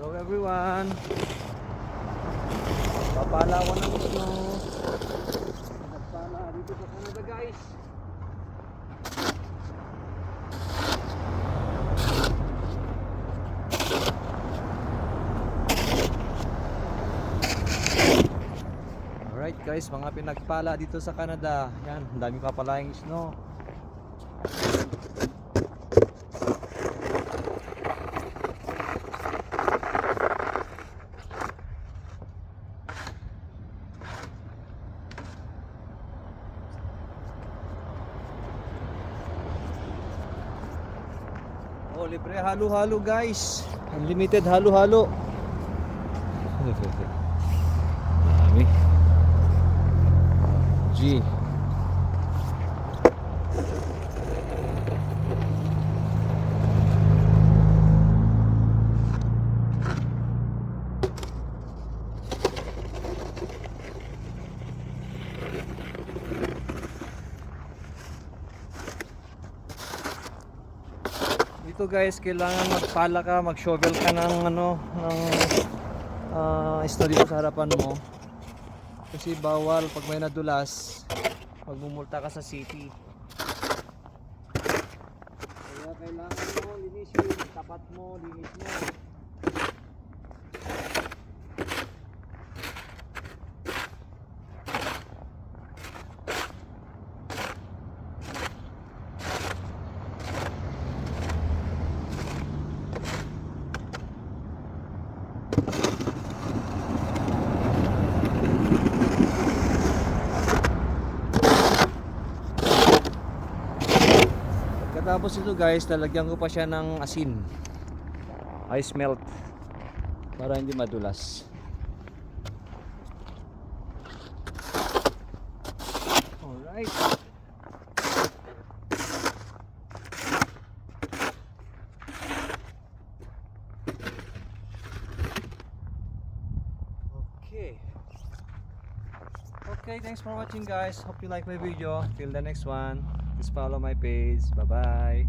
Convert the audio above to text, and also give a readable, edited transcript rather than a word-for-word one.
Hello everyone. Papala ko ng snow. Nagpala dito sa Canada guys. Alright guys, mga pinagpala dito sa Canada. Yan, ang dami papalayang snow. Oh, libre halo-halo guys. Unlimited halo-halo. Dami. G. Dito guys, kailangan magpala ka, mag-shovel ka ng snow dito sa harapan mo. Kasi bawal pag may nadulas, magmumulta ka sa city. Kaya kailangan mo linisin, tapat mo, linis mo. Tapos ito guys, lalagyan ko pa siya ng asin, ice melt, para hindi madulas. Alright. Okay, thanks for watching guys. Hope you like my video. Till the next one, please follow my page. Bye bye.